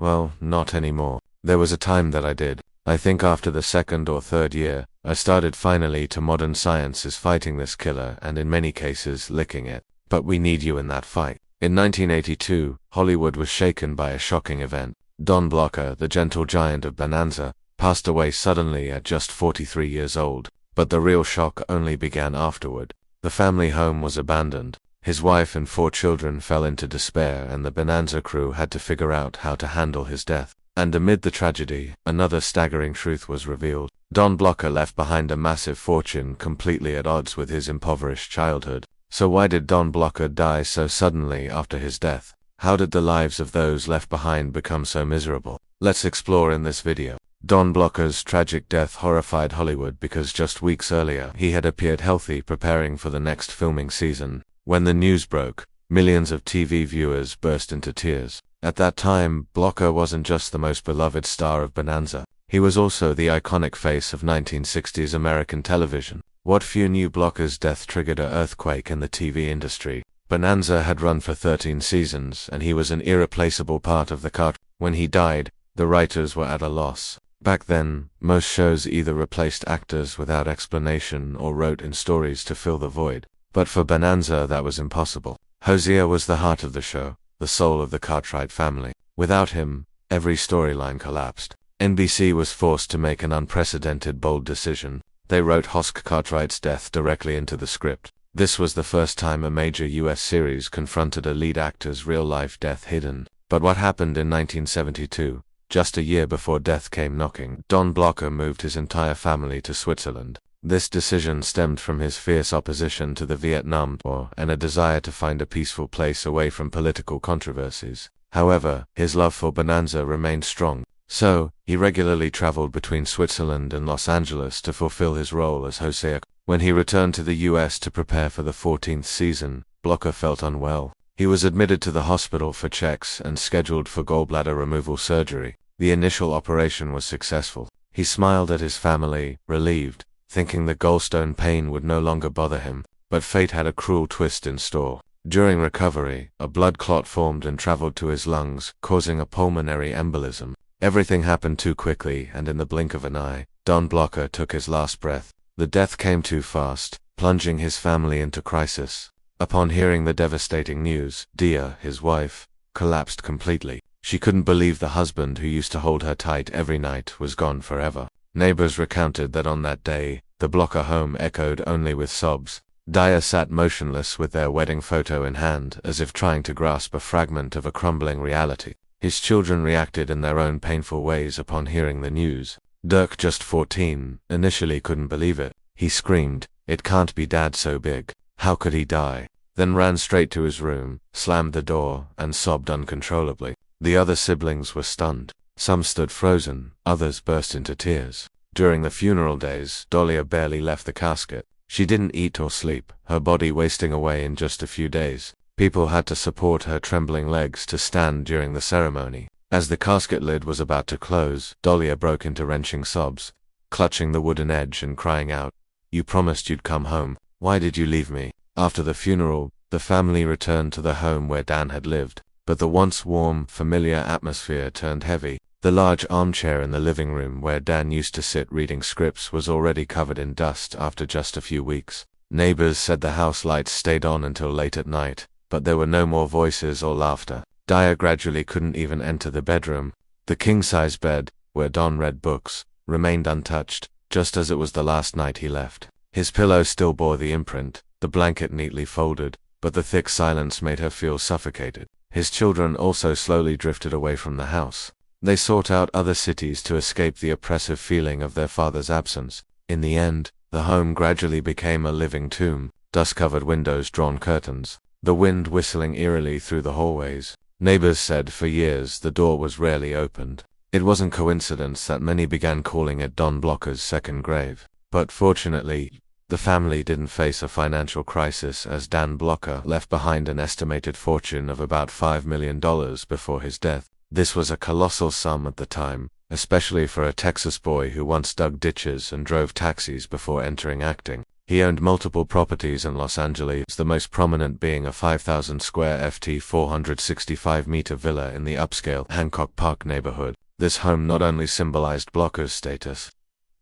Well, not anymore. There was a time that I did. I think after the second or third year, I started finally to modern science is fighting this killer and in many cases licking it. But we need you in that fight. In 1982, Hollywood was shaken by a shocking event. Don Blocker, the gentle giant of Bonanza, passed away suddenly at just 43 years old. But the real shock only began afterward. The family home was abandoned. His wife and 4 children fell into despair, and the Bonanza crew had to figure out how to handle his death. And amid the tragedy, another staggering truth was revealed. Don Blocker left behind a massive fortune completely at odds with his impoverished childhood. So why did Don Blocker die so suddenly after his death? How did the lives of those left behind become so miserable? Let's explore in this video. Don Blocker's tragic death horrified Hollywood because just weeks earlier he had appeared healthy, preparing for the next filming season. When the news broke, millions of TV viewers burst into tears. At that time, Blocker wasn't just the most beloved star of Bonanza. He was also the iconic face of 1960s American television. What few knew, Blocker's death triggered an earthquake in the TV industry. Bonanza had run for 13 seasons, and he was an irreplaceable part of the cast. When he died, the writers were at a loss. Back then, most shows either replaced actors without explanation or wrote in stories to fill the void. But for Bonanza, that was impossible. Hosea was the heart of the show, the soul of the Cartwright family. Without him, every storyline collapsed. NBC was forced to make an unprecedented, bold decision. They wrote Hoss Cartwright's death directly into the script. This was the first time a major US series confronted a lead actor's real-life death hidden. But what happened in 1972? Just a year before death came knocking, Don Blocker moved his entire family to Switzerland. This decision stemmed from his fierce opposition to the Vietnam War and a desire to find a peaceful place away from political controversies. However, his love for Bonanza remained strong. So, he regularly traveled between Switzerland and Los Angeles to fulfill his role as Hosea. When he returned to the US to prepare for the 14th season, Blocker felt unwell. He was admitted to the hospital for checks and scheduled for gallbladder removal surgery. The initial operation was successful. He smiled at his family, relieved, thinking the gallstone pain would no longer bother him. But fate had a cruel twist in store. During recovery, a blood clot formed and traveled to his lungs, causing a pulmonary embolism. Everything happened too quickly, and in the blink of an eye, Don Blocker took his last breath. The death came too fast, plunging his family into crisis. Upon hearing the devastating news, Dia, his wife, collapsed completely. She couldn't believe the husband who used to hold her tight every night was gone forever. Neighbors recounted that on that day, the Blocker home echoed only with sobs. Dia sat motionless with their wedding photo in hand, as if trying to grasp a fragment of a crumbling reality. His children reacted in their own painful ways upon hearing the news. Dirk, just 14, initially couldn't believe it. He screamed, "It can't be Dad so big. How could he die?" Then ran straight to his room, slammed the door, and sobbed uncontrollably. The other siblings were stunned. Some stood frozen, others burst into tears. During the funeral days, Dolia barely left the casket. She didn't eat or sleep, her body wasting away in just a few days. People had to support her trembling legs to stand during the ceremony. As the casket lid was about to close, Dolia broke into wrenching sobs, clutching the wooden edge and crying out, "You promised you'd come home. Why did you leave me?" After the funeral, the family returned to the home where Dan had lived. But the once warm, familiar atmosphere turned heavy. The large armchair in the living room where Dan used to sit reading scripts was already covered in dust after just a few weeks. Neighbors said the house lights stayed on until late at night, but there were no more voices or laughter. Dia gradually couldn't even enter the bedroom. The king-size bed, where Don read books, remained untouched, just as it was the last night he left. His pillow still bore the imprint, the blanket neatly folded, but the thick silence made her feel suffocated. His children also slowly drifted away from the house. They sought out other cities to escape the oppressive feeling of their father's absence. In the end, the home gradually became a living tomb, dust-covered windows, drawn curtains, the wind whistling eerily through the hallways. Neighbors said for years the door was rarely opened. It wasn't coincidence that many began calling it Don Blocker's second grave. But fortunately, the family didn't face a financial crisis, as Dan Blocker left behind an estimated fortune of about $5 million before his death. This was a colossal sum at the time, especially for a Texas boy who once dug ditches and drove taxis before entering acting. He owned multiple properties in Los Angeles, the most prominent being a 5,000 square ft 465-meter villa in the upscale Hancock Park neighborhood. This home not only symbolized Blocker's status,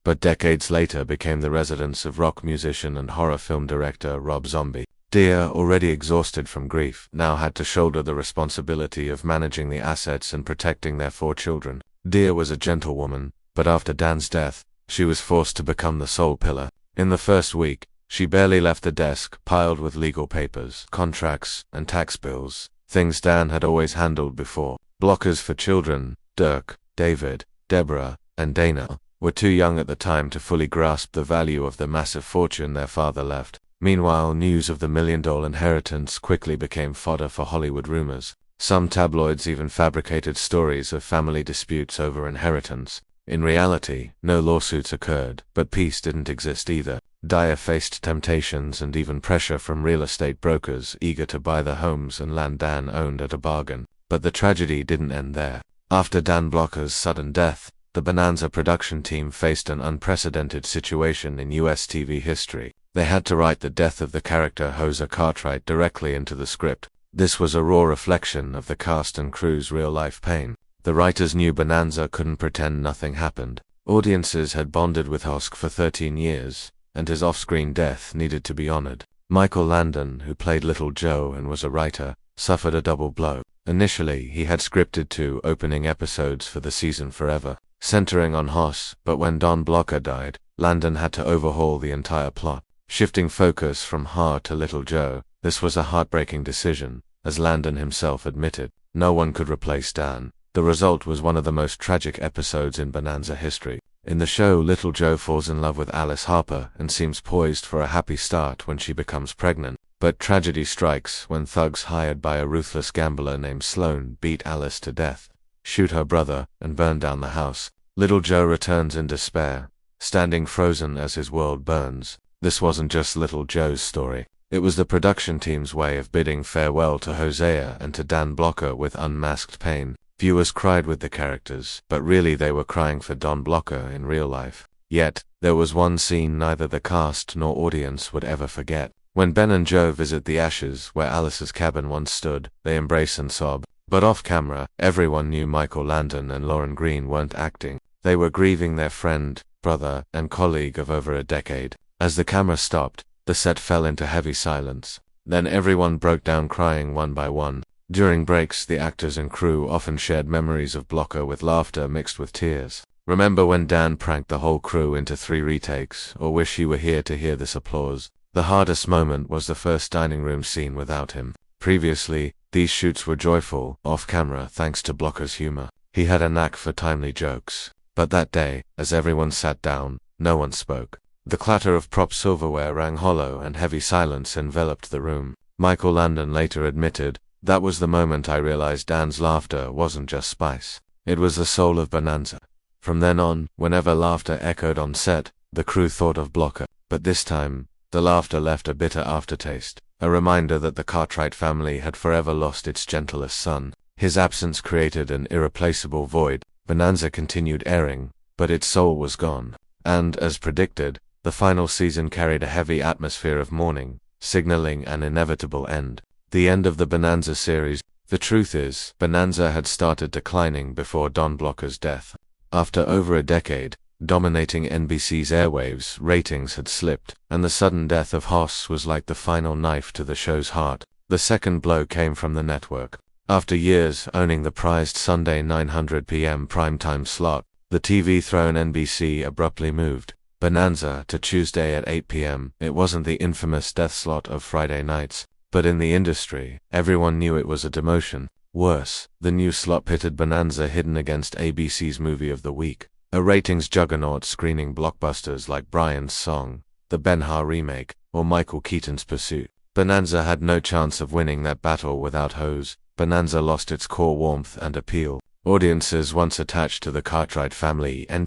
but decades later became the residence of rock musician and horror film director Rob Zombie. Dear, already exhausted from grief, now had to shoulder the responsibility of managing the assets and protecting their 4 children. Dear was a gentlewoman, but after Dan's death, she was forced to become the sole pillar. In the first week, she barely left the desk piled with legal papers, contracts, and tax bills, things Dan had always handled before. Blockers for children, Dirk, David, Deborah, and Dana, were too young at the time to fully grasp the value of the massive fortune their father left. Meanwhile, news of the $1 million inheritance quickly became fodder for Hollywood rumors. Some tabloids even fabricated stories of family disputes over inheritance. In reality, no lawsuits occurred, but peace didn't exist either. Dyer faced temptations and even pressure from real estate brokers eager to buy the homes and land Dan owned at a bargain. But the tragedy didn't end there. After Dan Blocker's sudden death, the Bonanza production team faced an unprecedented situation in US TV history. They had to write the death of the character Hoss Cartwright directly into the script. This was a raw reflection of the cast and crew's real-life pain. The writers knew Bonanza couldn't pretend nothing happened. Audiences had bonded with Hoss for 13 years, and his off-screen death needed to be honored. Michael Landon, who played Little Joe and was a writer, suffered a double blow. Initially, he had scripted 2 opening episodes for the season forever, centering on Hoss, but when Don Blocker died, Landon had to overhaul the entire plot. Shifting focus from Ha to Little Joe, this was a heartbreaking decision. As Landon himself admitted, no one could replace Dan. The result was one of the most tragic episodes in Bonanza history. In the show, Little Joe falls in love with Alice Harper and seems poised for a happy start when she becomes pregnant. But tragedy strikes when thugs hired by a ruthless gambler named Sloan beat Alice to death, shoot her brother, and burn down the house. Little Joe returns in despair, standing frozen as his world burns. This wasn't just Little Joe's story. It was the production team's way of bidding farewell to Hosea and to Dan Blocker with unmasked pain. Viewers cried with the characters, but really they were crying for Don Blocker in real life. Yet, there was one scene neither the cast nor audience would ever forget. When Ben and Joe visit the ashes where Alice's cabin once stood, they embrace and sob. But off camera, everyone knew Michael Landon and Lauren Green weren't acting. They were grieving their friend, brother, and colleague of over a decade. As the camera stopped, the set fell into heavy silence. Then everyone broke down crying one by one. During breaks, the actors and crew often shared memories of Blocker with laughter mixed with tears. Remember when Dan pranked the whole crew into 3 retakes, or wish you were here to hear this applause? The hardest moment was the first dining room scene without him. Previously, these shoots were joyful, off-camera, thanks to Blocker's humor. He had a knack for timely jokes. But that day, as everyone sat down, no one spoke. The clatter of prop silverware rang hollow and heavy silence enveloped the room. Michael Landon later admitted, "That was the moment I realized Dan's laughter wasn't just spice. It was the soul of Bonanza." From then on, whenever laughter echoed on set, the crew thought of Blocker. But this time, the laughter left a bitter aftertaste, a reminder that the Cartwright family had forever lost its gentlest son. His absence created an irreplaceable void. Bonanza continued airing, but its soul was gone. And, as predicted, the final season carried a heavy atmosphere of mourning, signaling an inevitable end. The end of the Bonanza series. The truth is, Bonanza had started declining before Don Blocker's death. After over a decade, dominating NBC's airwaves, ratings had slipped, and the sudden death of Hoss was like the final knife to the show's heart. The second blow came from the network. After years owning the prized Sunday 900 p.m. primetime slot, the TV-throne NBC abruptly moved Bonanza to Tuesday at 8 p.m. It wasn't the infamous death slot of Friday nights, but in the industry, everyone knew it was a demotion. Worse, the new slot pitted Bonanza hidden against ABC's Movie of the Week, a ratings juggernaut screening blockbusters like Brian's Song, the Ben-Hur remake, or Michael Keaton's Pursuit. Bonanza had no chance of winning that battle without Hoss. Bonanza lost its core warmth and appeal. Audiences once attached to the Cartwright family and